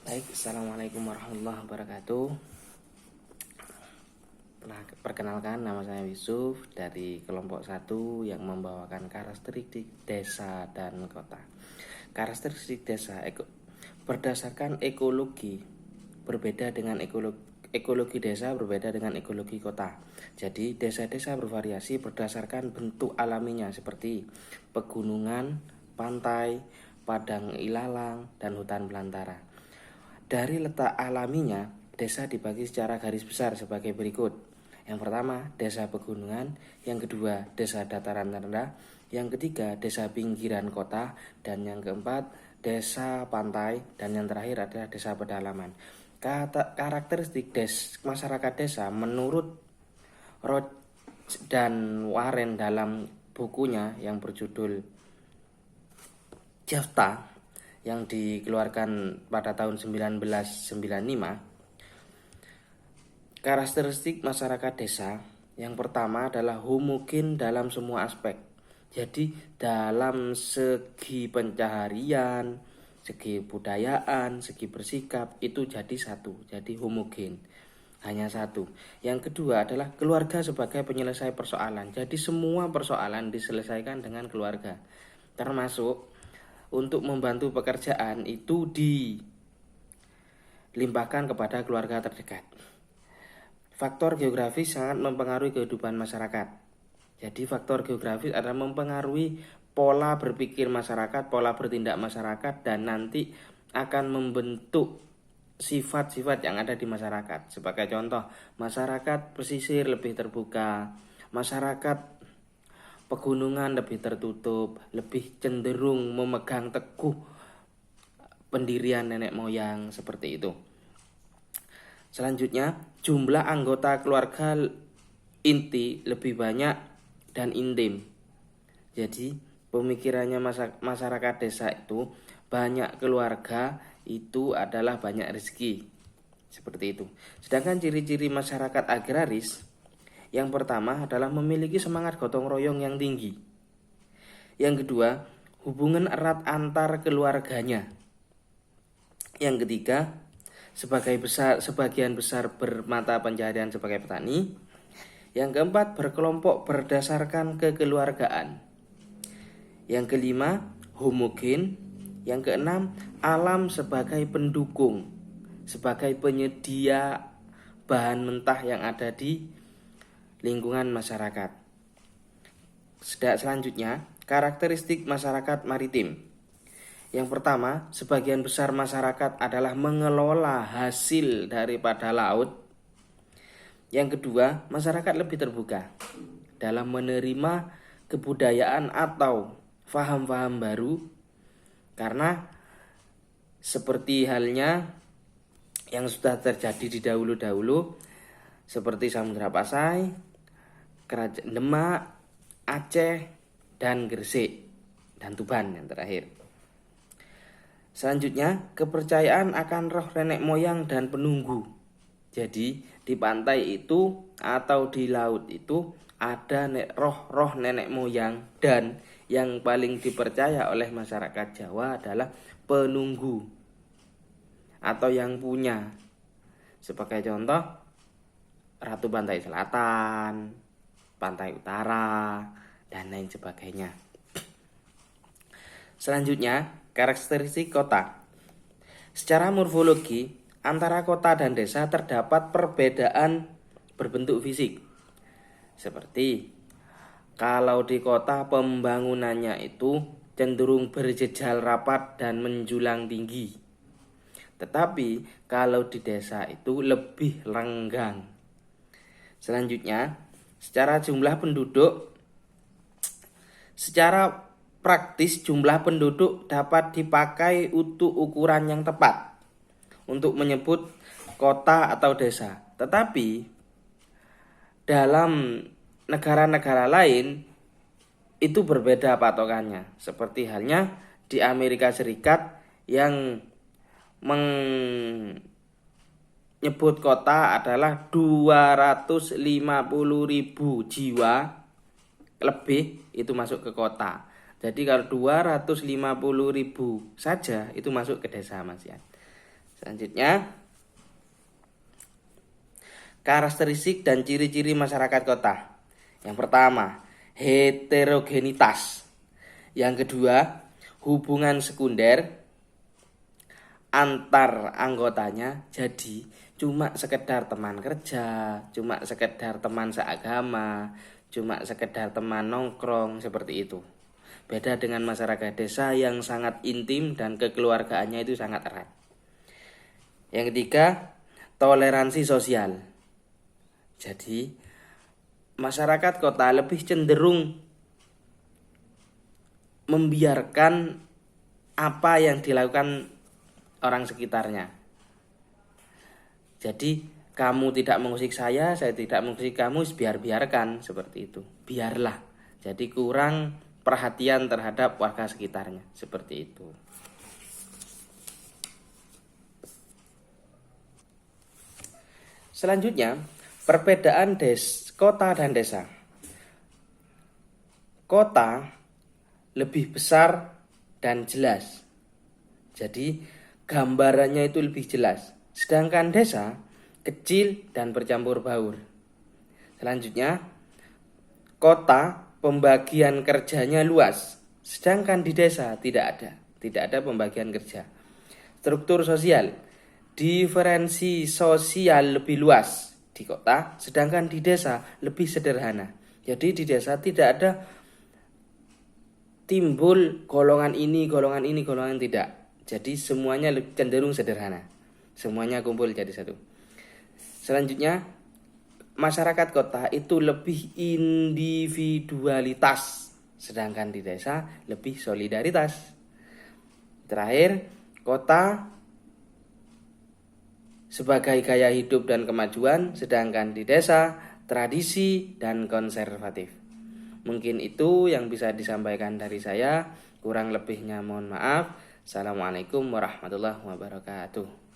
Baik, Assalamualaikum warahmatullahi wabarakatuh. Perkenalkan, nama saya Yusuf dari kelompok 1 yang membawakan karakteristik desa dan kota. Karakteristik desa berdasarkan ekologi berbeda dengan ekologi desa berbeda dengan ekologi kota. Jadi desa-desa bervariasi berdasarkan bentuk alaminya seperti pegunungan, pantai, padang ilalang, dan hutan belantara. Dari letak alaminya, desa dibagi secara garis besar sebagai berikut. Yang pertama, desa pegunungan. Yang kedua, desa dataran rendah. Yang ketiga, desa pinggiran kota. Dan yang keempat, desa pantai. Dan yang terakhir adalah desa pedalaman. Karakteristik masyarakat desa menurut Roch dan Warren dalam bukunya yang berjudul JAFTA yang dikeluarkan pada tahun 1995. Karakteristik masyarakat desa yang pertama adalah homogen dalam semua aspek. Jadi dalam segi pencaharian, segi budayaan, segi bersikap itu jadi satu, jadi homogen. Hanya satu. Yang kedua adalah keluarga sebagai penyelesai persoalan. Jadi semua persoalan diselesaikan dengan keluarga. Termasuk untuk membantu pekerjaan itu dilimpahkan kepada keluarga terdekat. Faktor geografis sangat mempengaruhi kehidupan masyarakat. Jadi faktor geografis adalah mempengaruhi pola berpikir masyarakat, pola bertindak masyarakat, dan nanti akan membentuk sifat-sifat yang ada di masyarakat. Sebagai contoh, masyarakat pesisir lebih terbuka, masyarakat pegunungan lebih tertutup, lebih cenderung memegang teguh pendirian nenek moyang, seperti itu. Selanjutnya, jumlah anggota keluarga inti lebih banyak dan intim. Jadi, pemikirannya masyarakat desa itu banyak keluarga itu adalah banyak rezeki. Seperti itu. Sedangkan ciri-ciri masyarakat agraris yang pertama adalah memiliki semangat gotong royong yang tinggi. Yang kedua, hubungan erat antar keluarganya. Yang ketiga, sebagian besar bermata pencaharian sebagai petani. Yang keempat, berkelompok berdasarkan kekeluargaan. Yang kelima, homogen. Yang keenam, alam sebagai pendukung, sebagai penyedia bahan mentah yang ada di lingkungan masyarakat. Selanjutnya, karakteristik masyarakat maritim. Yang pertama, sebagian besar masyarakat adalah mengelola hasil daripada laut. Yang kedua, masyarakat lebih terbuka dalam menerima kebudayaan atau faham-faham baru, karena seperti halnya yang sudah terjadi di dahulu-dahulu, seperti Samudra Pasai, Kerajaan Demak, Aceh, dan Gresik, dan Tuban yang terakhir. Selanjutnya, kepercayaan akan roh nenek moyang dan penunggu. Jadi di pantai itu atau di laut itu ada roh nenek moyang, dan yang paling dipercaya oleh masyarakat Jawa adalah penunggu atau yang punya. Sebagai contoh, Ratu Pantai Selatan, Pantai Utara, dan lain sebagainya. Selanjutnya, karakteristik kota. Secara morfologi, antara kota dan desa terdapat perbedaan berbentuk fisik. Seperti kalau di kota pembangunannya itu cenderung berjejal rapat dan menjulang tinggi. Tetapi kalau di desa itu lebih renggang. Selanjutnya, secara praktis jumlah penduduk dapat dipakai untuk ukuran yang tepat untuk menyebut kota atau desa. Tetapi dalam negara-negara lain itu berbeda patokannya. Seperti halnya di Amerika Serikat yang menyebut kota adalah 250.000 jiwa lebih itu masuk ke kota. Jadi kalau 250.000 saja itu masuk ke desa, Mas ya. Selanjutnya, karakteristik dan ciri-ciri masyarakat kota. Yang pertama, heterogenitas. Yang kedua, hubungan sekunder antar anggotanya jadi cuma sekedar teman kerja, cuma sekedar teman seagama, cuma sekedar teman nongkrong, seperti itu. Beda dengan masyarakat desa yang sangat intim dan kekeluargaannya itu sangat erat. Yang ketiga, toleransi sosial. Jadi, masyarakat kota lebih cenderung membiarkan apa yang dilakukan orang sekitarnya. Jadi, kamu tidak mengusik saya tidak mengusik kamu, biarkan seperti itu. Biarlah. Jadi kurang perhatian terhadap warga sekitarnya, seperti itu. Selanjutnya, perbedaan kota dan desa. Kota lebih besar dan jelas. Jadi gambarannya itu lebih jelas. Sedangkan desa kecil dan bercampur baur. Selanjutnya, kota pembagian kerjanya luas. Sedangkan di desa tidak ada pembagian kerja. Struktur sosial, diferensi sosial lebih luas di kota, sedangkan di desa lebih sederhana. Jadi di desa tidak ada timbul golongan ini, golongan tidak. Jadi semuanya cenderung sederhana. Semuanya kumpul jadi satu. Selanjutnya, masyarakat kota itu lebih individualitas, sedangkan di desa lebih solidaritas. Terakhir, kota sebagai gaya hidup dan kemajuan, sedangkan di desa tradisi dan konservatif. Mungkin itu yang bisa disampaikan dari saya. Kurang lebihnya mohon maaf. Assalamualaikum warahmatullahi wabarakatuh.